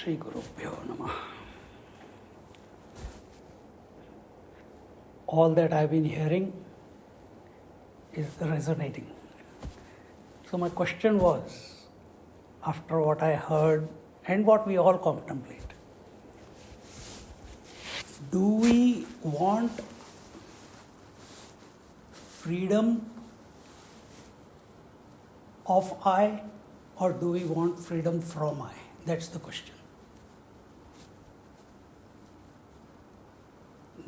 Shri Gurubhyo Namah. All that I've been hearing is resonating. So my question was, after what I heard and what we all contemplate, do we want freedom of I, or do we want freedom from I? That's the question.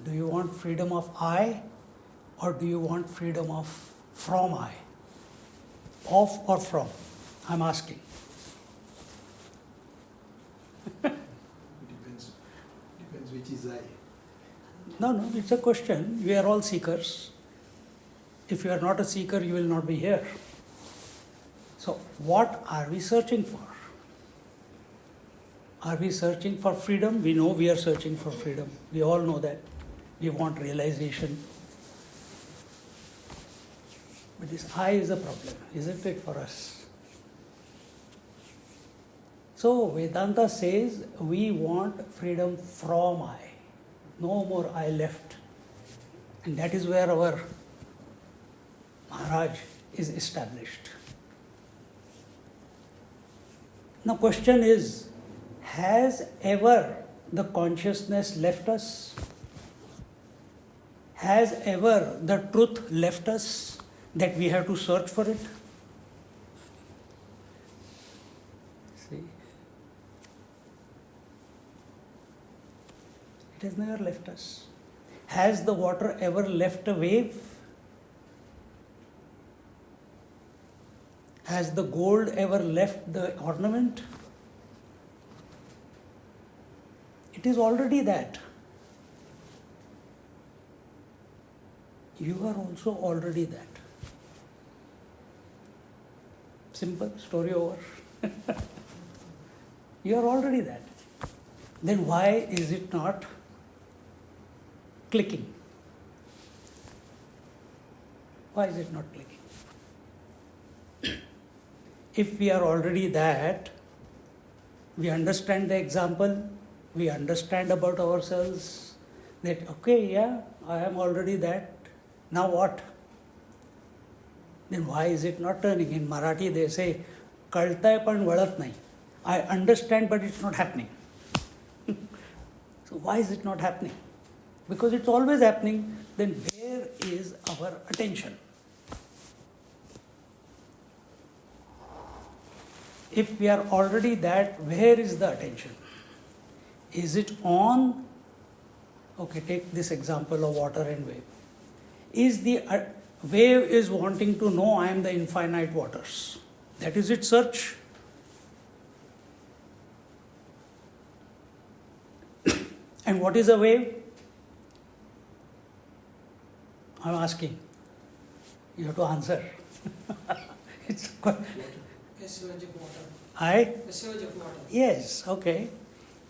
Do you want freedom of I, or do you want freedom of from I? Of or from? I'm asking. Depends which is I. No, it's a question. We are all seekers. If you are not a seeker, you will not be here. So, what are we searching for? Are we searching for freedom? We know we are searching for freedom. We all know that. We want realization. But this I is a problem, isn't it, for us? So, Vedanta says we want freedom from I. No more I left. And that is where our Maharaj is established. Now, question is, has ever the consciousness left us? Has ever the truth left us that we have to search for it? See? It has never left us. Has the water ever left a wave? Has the gold ever left the ornament? It is already that. You are also already that. Simple, story over. You are already that. Then why is it not clicking? Why is it not clicking? If we are already that, we understand the example, we understand about ourselves, that okay, yeah, I am already that, now what? Then why is it not turning? In Marathi they say, Kaltay pan valat nahi. I understand but it's not happening. So why is it not happening? Because it's always happening, then where is our attention? If we are already that, where is the attention? Is it on? Okay, take this example of water and wave. Is the wave is wanting to know I am the infinite waters. That is its search. And what is a wave? I'm asking. You have to answer. It's quite... Yes, okay.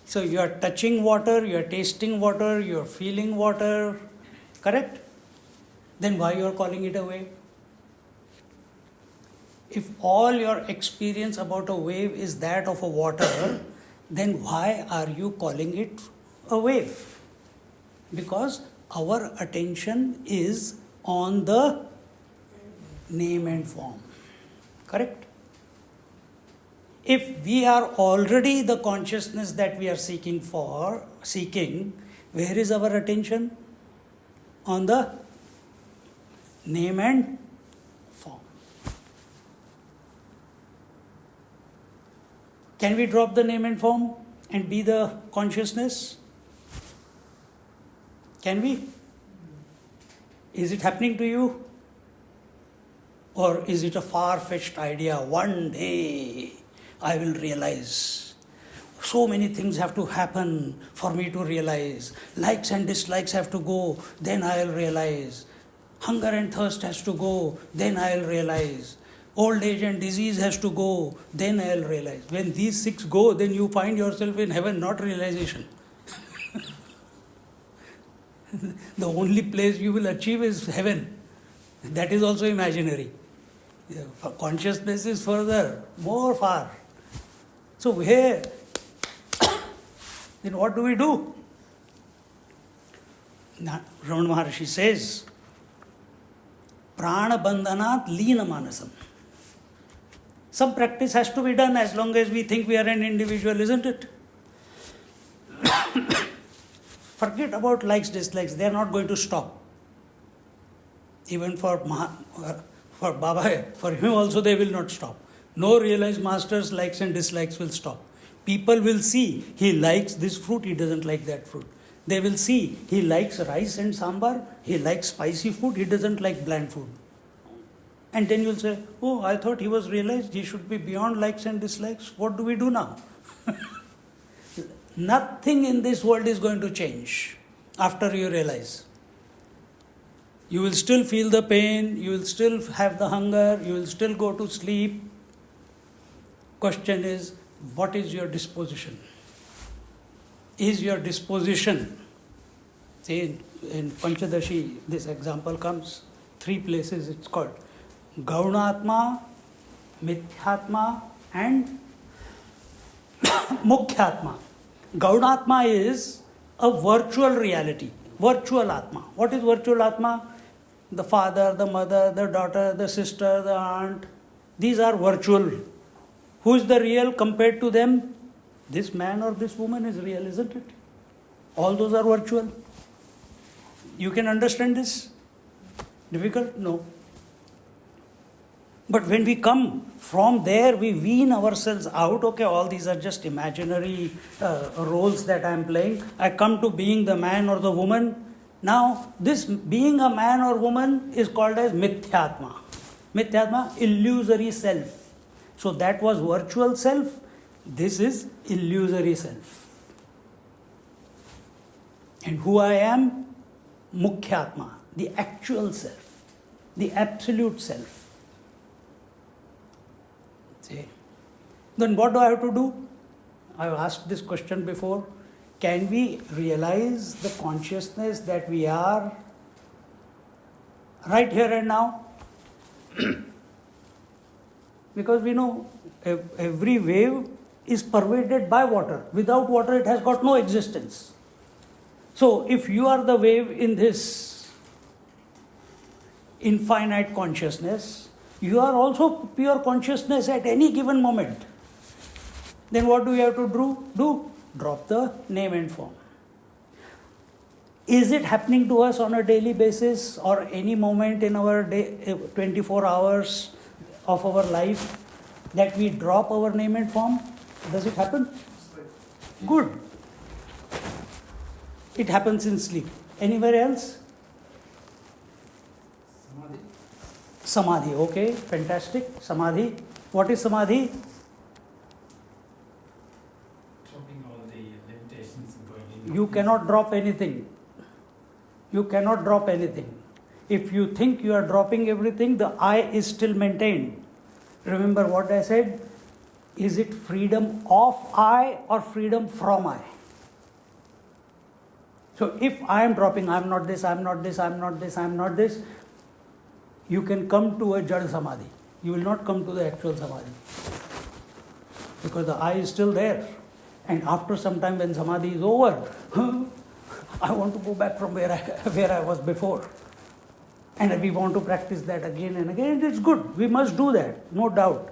So you are touching water, you are tasting water, you are feeling water, correct? Then why you are calling it a wave? If all your experience about a wave is that of a water, then why are you calling it a wave? Because our attention is on the name and form, correct? If we are already the consciousness that we are seeking, where is our attention? On the name and form. Can we drop the name and form and be the consciousness? Can we? Is it happening to you? Or is it a far-fetched idea? One day I will realize. So many things have to happen for me to realize. Likes and dislikes have to go, then I will realize. Hunger and thirst has to go, then I will realize. Old age and disease has to go, then I will realize. When these six go, then you find yourself in heaven, not realization. The only place you will achieve is heaven. That is also imaginary. Consciousness is further, more far. So where Then what do we do? Now, Ramana Maharshi says, Prana bandhanat leena manasam. Some practice has to be done as long as we think we are an individual, isn't it? Forget about likes, dislikes. They are not going to stop. Even for Baba, for him also they will not stop. No realized master's likes and dislikes will stop. People will see he likes this fruit, he doesn't like that fruit. They will see he likes rice and sambar, he likes spicy food, he doesn't like bland food. And then you'll say, oh, I thought he was realized, he should be beyond likes and dislikes. What do we do now? Nothing in this world is going to change after you realize. You will still feel the pain, you will still have the hunger, you will still go to sleep. Question is, what is your disposition? Is your disposition, see in Panchadashi this example comes, 3 places it's called Gaunatma, Mithyatma and Mukhyatma. Gaunatma is a virtual reality, virtual Atma. What is virtual Atma? The father, the mother, the daughter, the sister, the aunt. These are virtual. Who is the real compared to them? This man or this woman is real, isn't it? All those are virtual. You can understand this? Difficult? No. But when we come from there, we wean ourselves out. Okay, all these are just imaginary roles that I am playing. I come to being the man or the woman. Now, this being a man or woman is called as Mithyatma. Mithyatma, illusory self. So that was virtual self. This is illusory self. And who I am? Mukhyatma, the actual self, the absolute self. See? Then what do I have to do? I have asked this question before. Can we realize the consciousness that we are right here and now? Because we know every wave is pervaded by water. Without water, it has got no existence. So, if you are the wave in this infinite consciousness, you are also pure consciousness at any given moment. Then what do we have to do? Drop the name and form. Is it happening to us on a daily basis or any moment in our day, 24 hours of our life that we drop our name and form? Does it happen? Good. It happens in sleep. Anywhere else? Samadhi, okay, fantastic. Samadhi. What is Samadhi? Dropping all the limitations and going in. You cannot drop anything. You cannot drop anything. If you think you are dropping everything, the I is still maintained. Remember what I said? Is it freedom of I or freedom from I? So if I am dropping, I am not this, I am not this, I am not this, I am not this, you can come to a Jada Samadhi. You will not come to the actual Samadhi. Because the I is still there. And after some time when Samadhi is over, I want to go back from where I was before. And we want to practice that again and again. And it's good. We must do that. No doubt.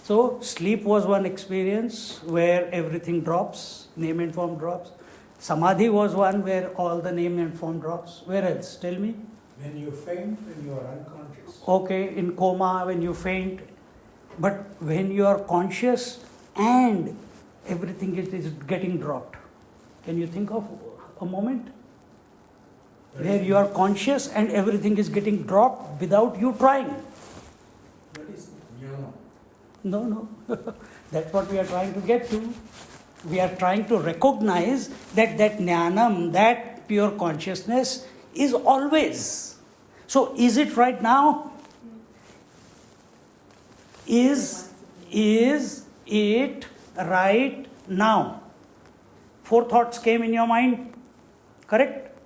So, sleep was one experience where everything drops, name and form drops. Samadhi was one where all the name and form drops. Where else? Tell me. When you faint, when you are unconscious. Okay, in coma, when you faint. But when you are conscious and everything is getting dropped. Can you think of a moment where you are conscious and everything is getting dropped without you trying? That is jnana. No. That's what we are trying to get to. We are trying to recognize that jnanam, that pure consciousness is always. So is it right now? Is it right now? 4 thoughts came in your mind, correct?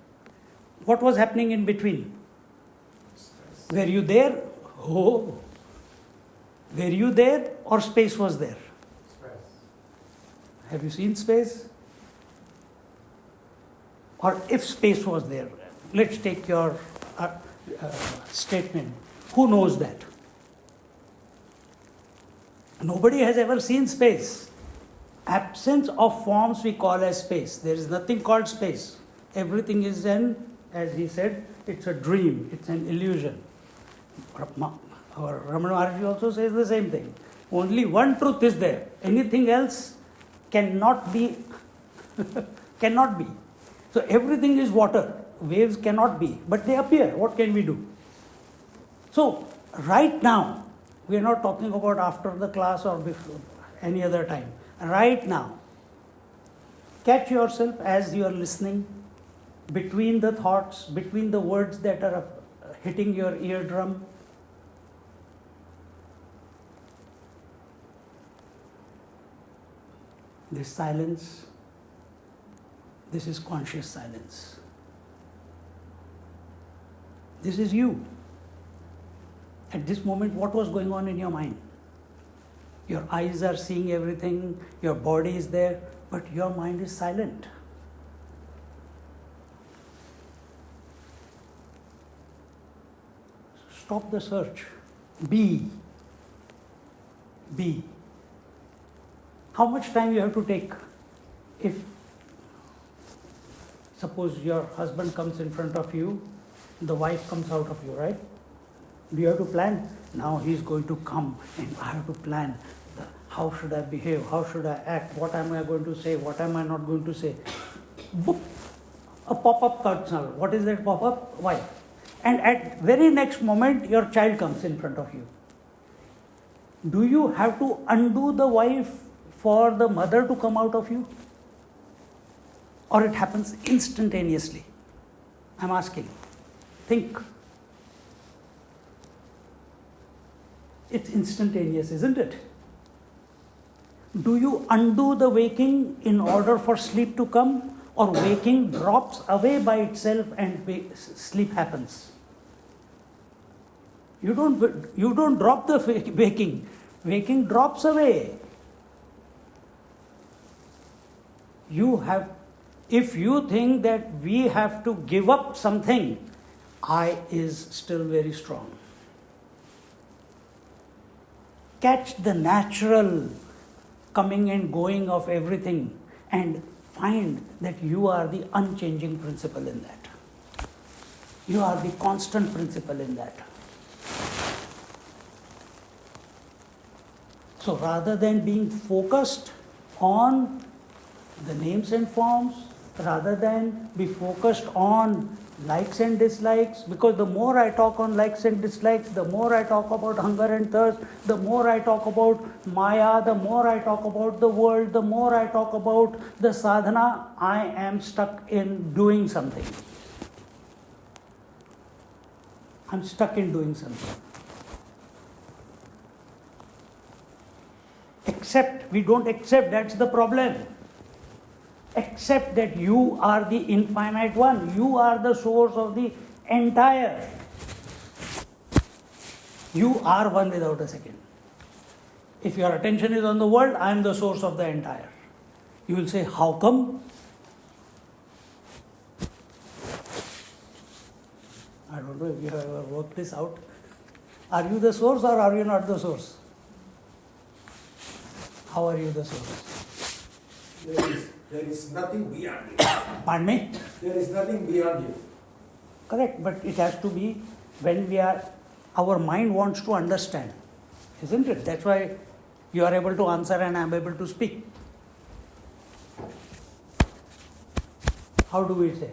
What was happening in between? Were you there? Oh. Were you there or space was there? Space. Have you seen space? Or if space was there, let's take your statement. Who knows that? Nobody has ever seen space. Absence of forms we call as space. There is nothing called space. Everything is as he said, it's a dream, it's an illusion. Our Ramana Maharaj also says the same thing. Only one truth is there. Anything else cannot be. Cannot be. So everything is water. Waves cannot be, but they appear. What can we do? So right now, we are not talking about after the class or before, any other time. Right now, catch yourself as you are listening, between the thoughts, between the words that are hitting your eardrum. This silence, this is conscious silence. This is you. At this moment, what was going on in your mind? Your eyes are seeing everything, your body is there, but your mind is silent. Stop the search. Be. Be. How much time you have to take? If, suppose your husband comes in front of you, the wife comes out of you, right? Do you have to plan? Now he's going to come and I have to plan. How should I behave? How should I act? What am I going to say? What am I not going to say? Boop. A pop-up comes out. What is that pop-up? Wife. And at very next moment, your child comes in front of you. Do you have to undo the wife for the mother to come out of you? Or it happens instantaneously? I'm asking. Think. It's instantaneous, isn't it? Do you undo the waking in order for sleep to come? Or waking drops away by itself and sleep happens? You don't drop the waking. Waking drops away. If you think that we have to give up something, I is still very strong. Catch the natural coming and going of everything and find that you are the unchanging principle in that. You are the constant principle in that. So rather than being focused on the names and forms, rather than be focused on likes and dislikes, because the more I talk on likes and dislikes, the more I talk about hunger and thirst, the more I talk about Maya, the more I talk about the world, the more I talk about the sadhana, I am stuck in doing something. I'm stuck in doing something. We don't accept, that's the problem. Accept that you are the infinite one. You are the source of the entire. You are one without a second. If your attention is on the world, I am the source of the entire. You will say, how come? I don't know if you have ever worked this out. Are you the source or are you not the source? How are you the source? There is nothing beyond you. Pardon me? There is nothing beyond you. Correct, but it has to be when our mind wants to understand, isn't it? That's why you are able to answer and I am able to speak. How do we say?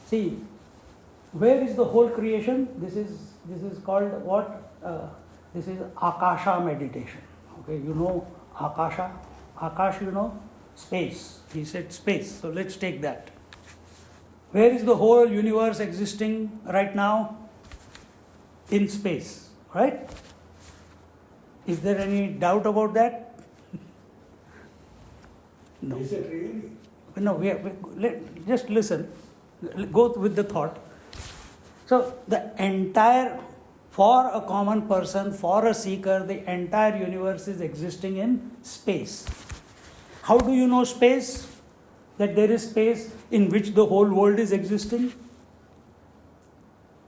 See, where is the whole creation? This is called what? This is Akasha meditation. Okay, you know Akasha? Akash, you know? Space. He said space. So let's take that. Where is the whole universe existing right now? In space, right? Is there any doubt about that? No. Is it really? No, just listen. Go with the thought. So the entire For a common person, for a seeker, the entire universe is existing in space. How do you know space? That there is space in which the whole world is existing?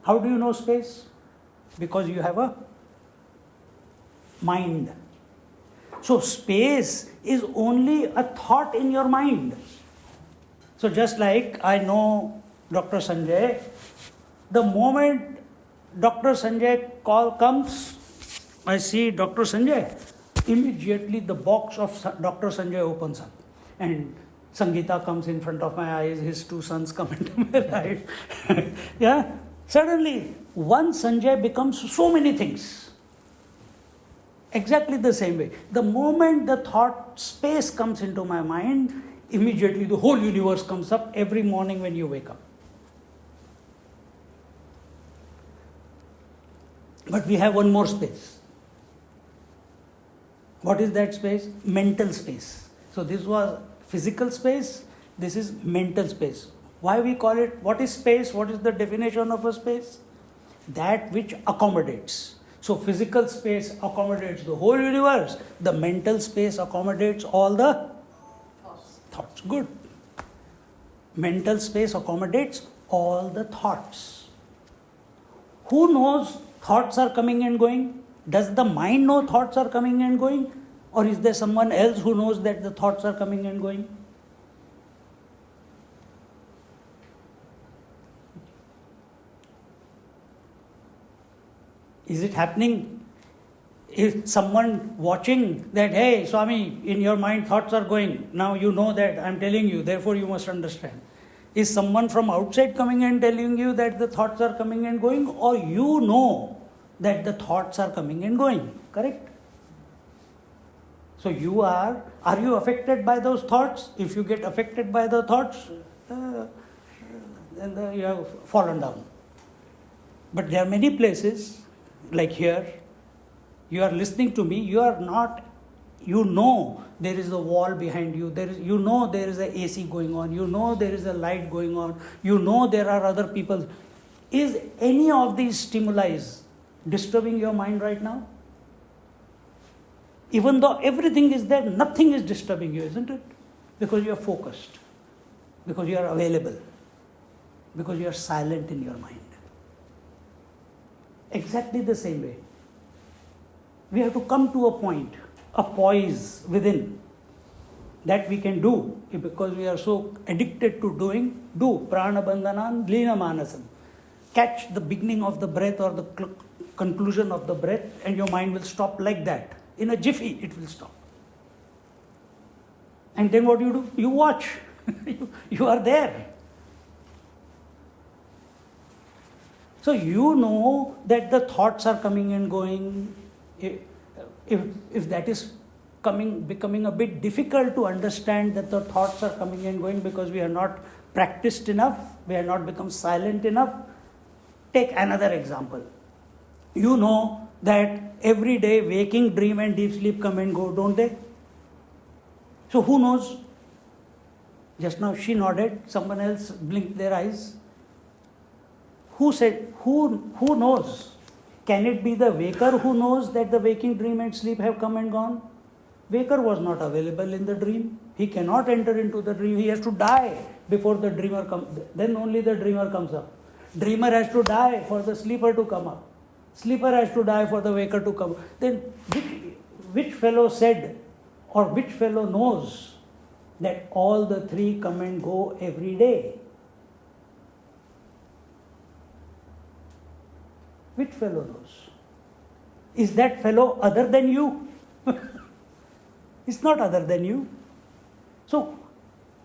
How do you know space? Because you have a mind. So space is only a thought in your mind. So just like I know Dr. Sanjay, the moment Dr. Sanjay call comes, I see Dr. Sanjay, immediately the box of Dr. Sanjay opens up and Sangeeta comes in front of my eyes, his two sons come into my life. Yeah, suddenly one Sanjay becomes so many things. Exactly the same way. The moment the thought space comes into my mind, immediately the whole universe comes up every morning when you wake up. But we have one more space. What is that space? Mental space. So this was physical space, this is mental space. Why we call it, what is space? What is the definition of a space? That which accommodates. So physical space accommodates the whole universe. The mental space accommodates all the thoughts. Good. Mental space accommodates all the thoughts. Who knows thoughts are coming and going? Does the mind know thoughts are coming and going? Or is there someone else who knows that the thoughts are coming and going? Is it happening? Is someone watching that, hey, Swami, in your mind thoughts are going. Now you know that I'm telling you, therefore you must understand. Is someone from outside coming and telling you that the thoughts are coming and going? Or you know that the thoughts are coming and going? Correct? So you are you affected by those thoughts? If you get affected by the thoughts, then you have fallen down. But there are many places, like here, you are listening to me, you are not, you know there is a wall behind you, you know there is a AC going on, you know there is a light going on, you know there are other people. Is any of these stimuli disturbing your mind right now? Even though everything is there, nothing is disturbing you, isn't it? Because you are focused, because you are available, because you are silent in your mind. Exactly the same way. We have to come to a point, a poise within that we can do, because we are so addicted to do prana bandhanan lina manasam. Catch the beginning of the breath or the conclusion of the breath and your mind will stop like that. In a jiffy, it will stop. And then what do? You watch. You are there. So you know that the thoughts are coming and going. If that is becoming a bit difficult to understand that the thoughts are coming and going because we are not practiced enough, we have not become silent enough, take another example. You know that every day waking, dream and deep sleep come and go, don't they? So who knows? Just now she nodded, someone else blinked their eyes. Who said, who knows? Can it be the waker who knows that the waking, dream and sleep have come and gone? Waker was not available in the dream. He cannot enter into the dream. He has to die before the dreamer comes. Then only the dreamer comes up. Dreamer has to die for the sleeper to come up. Sleeper has to die for the waker to come. Then which fellow said or which fellow knows that all the three come and go every day? Which fellow knows? Is that fellow other than you? It's not other than you. So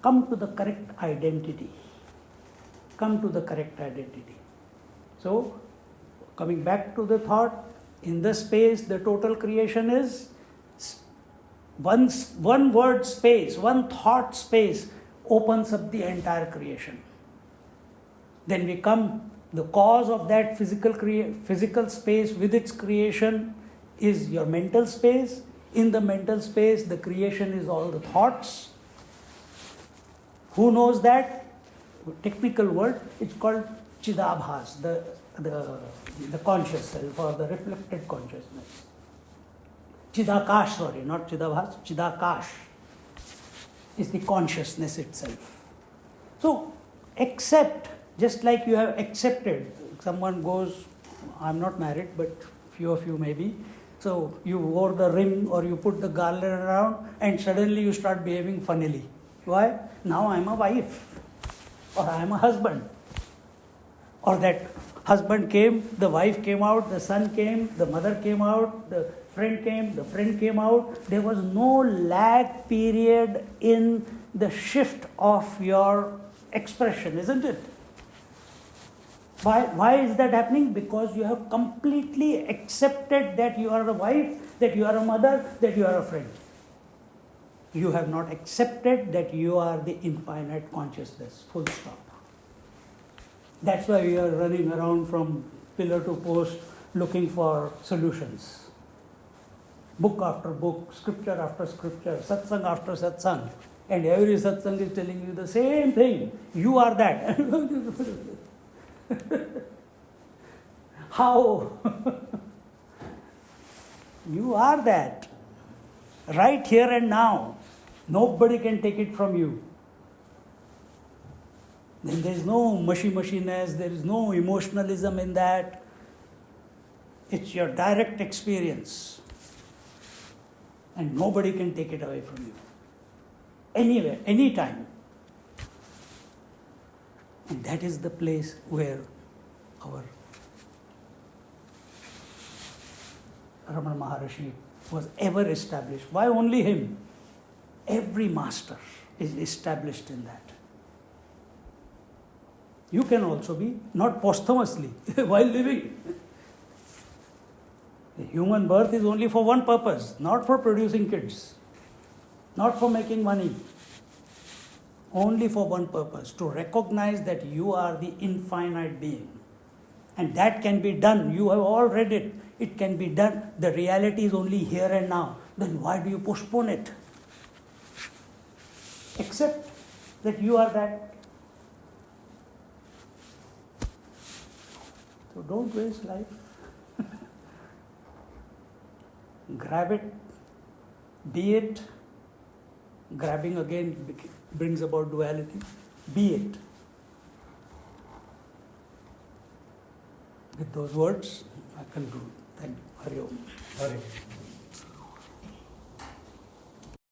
come to the correct identity. Come to the correct identity. So coming back to the thought, in the space, the total creation is one word space, one thought space opens up the entire creation. Then we come, the cause of that physical space with its creation is your mental space. In the mental space, the creation is all the thoughts. Who knows that? Technical word, it's called Chidabhas. The the conscious self or the reflected consciousness. Chidakash, sorry, not Chidabhas, Chidakash is the consciousness itself. So, accept, just like you have accepted, someone goes, I'm not married, but few of you may be, so you wore the ring or you put the garland around and suddenly you start behaving funnily. Why? Now I'm a wife or I'm a husband. Or that husband came, the wife came out, the son came, the mother came out, the friend came, the friend came out. There was no lag period in the shift of your expression, isn't it? Why is that happening? Because you have completely accepted that you are a wife, that you are a mother, that you are a friend. You have not accepted that you are the infinite consciousness, full stop. That's why we are running around from pillar to post looking for solutions. Book after book, scripture after scripture, satsang after satsang. And every satsang is telling you the same thing. You are that. How? You are that. Right here and now. Nobody can take it from you. Then there is no mushy-mushiness, there is no emotionalism in that. It's your direct experience. And nobody can take it away from you. Anywhere, anytime. And that is the place where our Ramana Maharshi was ever established. Why only him? Every master is established in that. You can also be, not posthumously, while living. The human birth is only for one purpose, not for producing kids, not for making money. Only for one purpose, to recognize that you are the infinite being. And that can be done. You have all read it. It can be done. The reality is only here and now. Then why do you postpone it? Accept that you are that. So don't waste life. Grab it, be it. Grabbing again brings about duality. Be it. With those words, I conclude. Thank you. Hari Om. Hare.